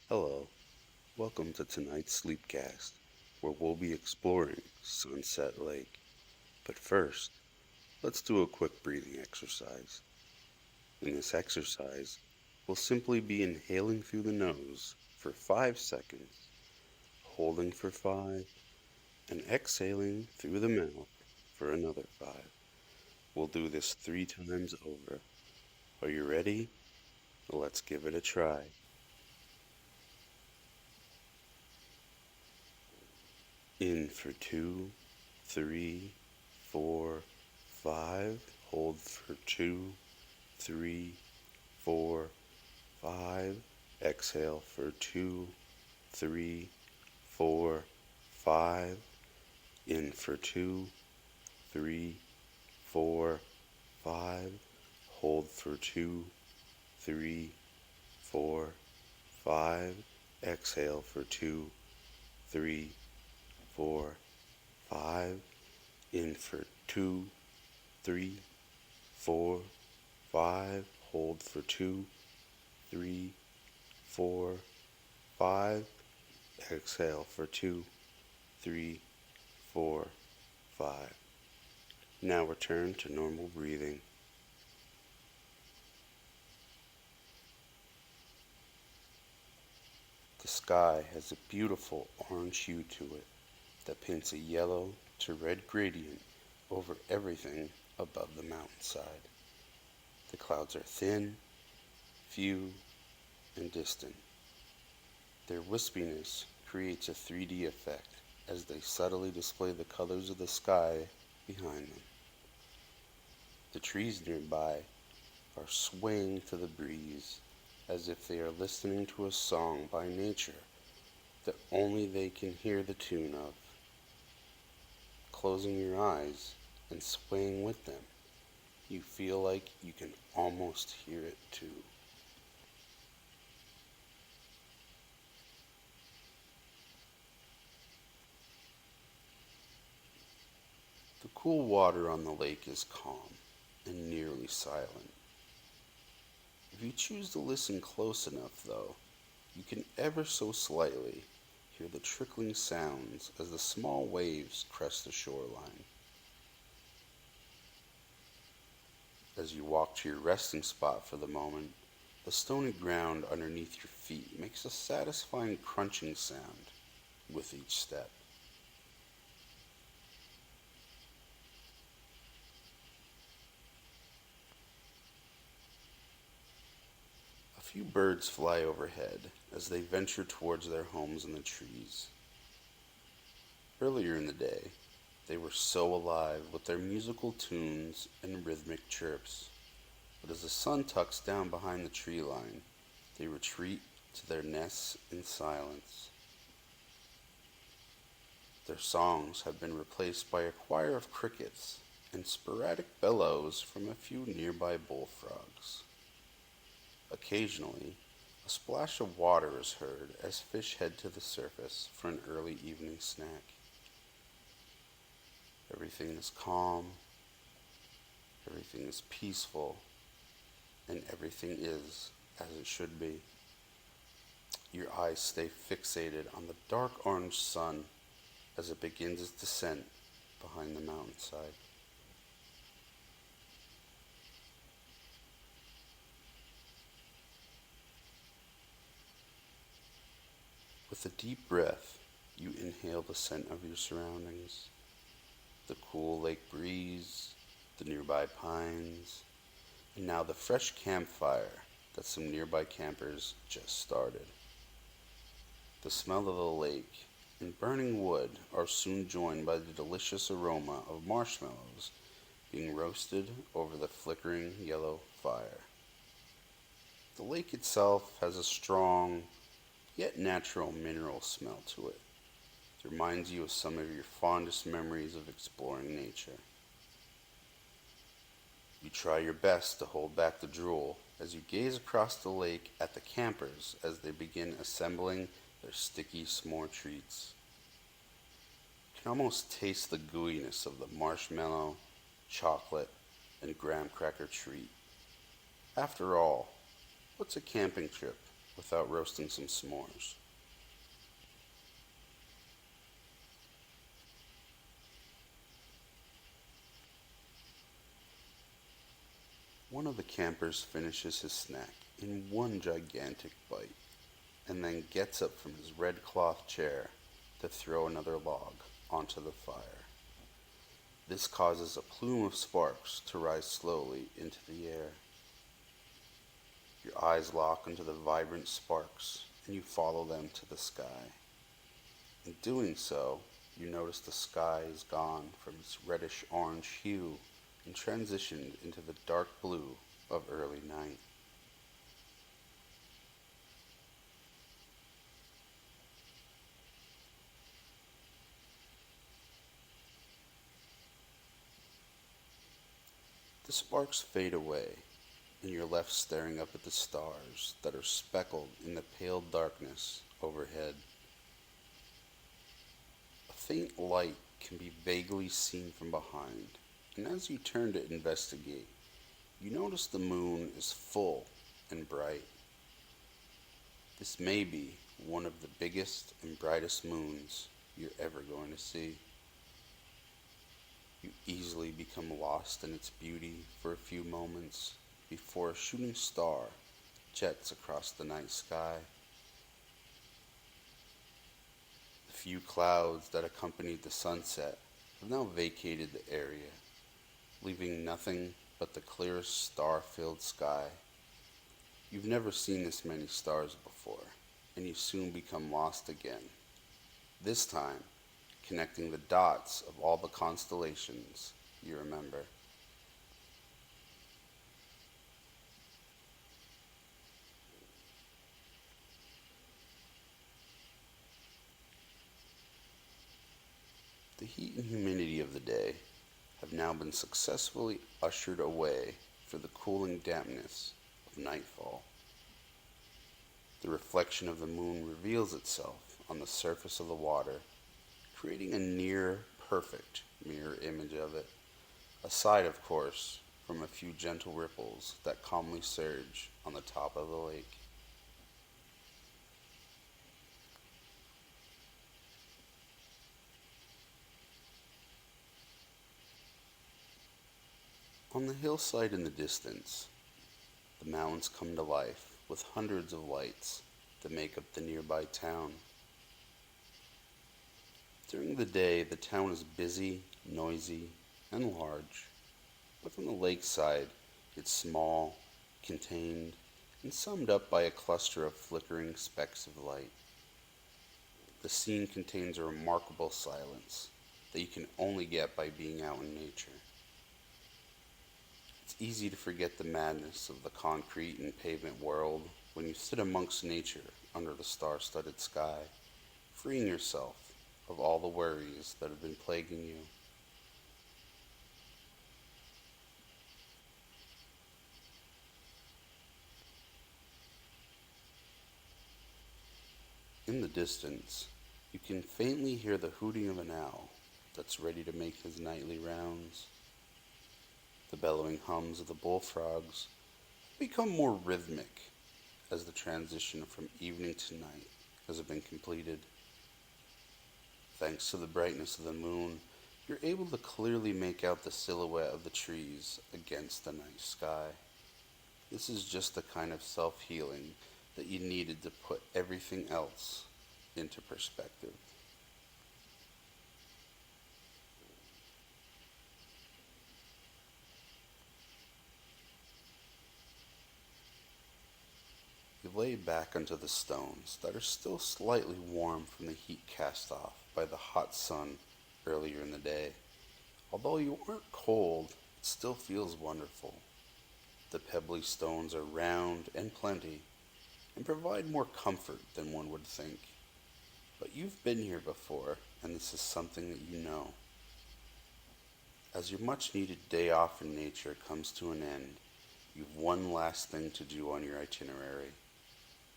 Hello, welcome to tonight's SLEEPCAST, where we'll be exploring Sunset Lake. But first, let's do a quick breathing exercise. In this exercise, we'll simply be inhaling through the nose for 5 seconds, holding for 5, and exhaling through the mouth for another 5. We'll do this 3 times over. Are you ready? Let's give it a try. In for 2, 3, 4, 5. Hold for 2, 3, 4, 5. Exhale for 2, 3, 4, 5. In for 2, 3, 4, 5. Hold for 2, 3, 4, 5. Exhale for 2, 3, 4, 5. In for 2, 3, 4, 5. Hold for 2, 3, 4, 5. Exhale for 2, 3, 4, 5. Now return to normal breathing. The sky has a beautiful orange hue to it that paints a yellow to red gradient over everything above the mountainside. The clouds are thin, few, and distant. Their wispiness creates a 3D effect as they subtly display the colors of the sky behind them. The trees nearby are swaying to the breeze as if they are listening to a song by nature that only they can hear the tune of. Closing your eyes and swaying with them, you feel like you can almost hear it too. The cool water on the lake is calm and nearly silent. If you choose to listen close enough, though, you can ever so slightly hear the trickling sounds as the small waves crest the shoreline. As you walk to your resting spot for the moment, the stony ground underneath your feet makes a satisfying crunching sound with each step. A few birds fly overhead as they venture towards their homes in the trees. Earlier in the day, they were so alive with their musical tunes and rhythmic chirps, but as the sun tucks down behind the tree line, they retreat to their nests in silence. Their songs have been replaced by a choir of crickets and sporadic bellows from a few nearby bullfrogs. Occasionally, a splash of water is heard as fish head to the surface for an early evening snack. Everything is calm, everything is peaceful, and everything is as it should be. Your eyes stay fixated on the dark orange sun as it begins its descent behind the mountainside. With a deep breath, you inhale the scent of your surroundings, the cool lake breeze, the nearby pines, and now the fresh campfire that some nearby campers just started. The smell of the lake and burning wood are soon joined by the delicious aroma of marshmallows being roasted over the flickering yellow fire. The lake itself has a strong, yet natural mineral smell to it. It reminds you of some of your fondest memories of exploring nature. You try your best to hold back the drool as you gaze across the lake at the campers as they begin assembling their sticky s'more treats. You can almost taste the gooiness of the marshmallow, chocolate, and graham cracker treat. After all, what's a camping trip without roasting some s'mores. One of the campers finishes his snack in one gigantic bite and then gets up from his red cloth chair to throw another log onto the fire. This causes a plume of sparks to rise slowly into the air. Your eyes lock into the vibrant sparks and you follow them to the sky. In doing so, you notice the sky is gone from its reddish orange hue and transitioned into the dark blue of early night. The sparks fade away, and you're left staring up at the stars that are speckled in the pale darkness overhead. A faint light can be vaguely seen from behind, and as you turn to investigate, you notice the moon is full and bright. This may be one of the biggest and brightest moons you're ever going to see. You easily become lost in its beauty for a few moments before a shooting star jets across the night sky. The few clouds that accompanied the sunset have now vacated the area, leaving nothing but the clearest star-filled sky. You've never seen this many stars before, and you soon become lost again. This time, connecting the dots of all the constellations you remember. The heat and humidity of the day have now been successfully ushered away for the cooling dampness of nightfall. The reflection of the moon reveals itself on the surface of the water, creating a near perfect mirror image of it, aside, of course, from a few gentle ripples that calmly surge on the top of the lake. On the hillside in the distance, the mountains come to life with hundreds of lights that make up the nearby town. During the day, the town is busy, noisy, and large, but on the lakeside, it's small, contained, and summed up by a cluster of flickering specks of light. The scene contains a remarkable silence that you can only get by being out in nature. It's easy to forget the madness of the concrete and pavement world when you sit amongst nature under the star-studded sky, freeing yourself of all the worries that have been plaguing you. In the distance, you can faintly hear the hooting of an owl that's ready to make his nightly rounds. The bellowing hums of the bullfrogs become more rhythmic as the transition from evening to night has been completed. Thanks to the brightness of the moon, you're able to clearly make out the silhouette of the trees against the night sky. This is just the kind of self-healing that you needed to put everything else into perspective. You lay back onto the stones that are still slightly warm from the heat cast off by the hot sun earlier in the day. Although you aren't cold, it still feels wonderful. The pebbly stones are round and plenty and provide more comfort than one would think. But you've been here before, and this is something that you know. As your much needed day off in nature comes to an end, you've one last thing to do on your itinerary,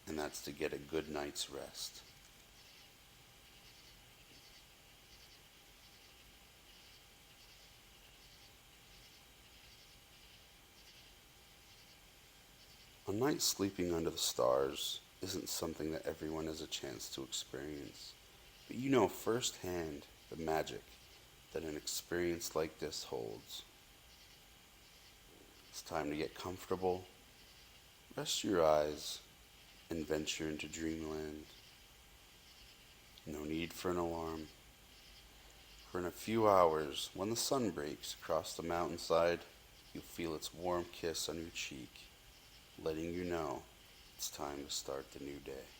and that's to get a good night's rest. A night sleeping under the stars isn't something that everyone has a chance to experience, but you know firsthand the magic that an experience like this holds. It's time to get comfortable, rest your eyes, and venture into dreamland. No need for an alarm, for in a few hours, when the sun breaks across the mountainside, you'll feel its warm kiss on your cheek, letting you know it's time to start the new day.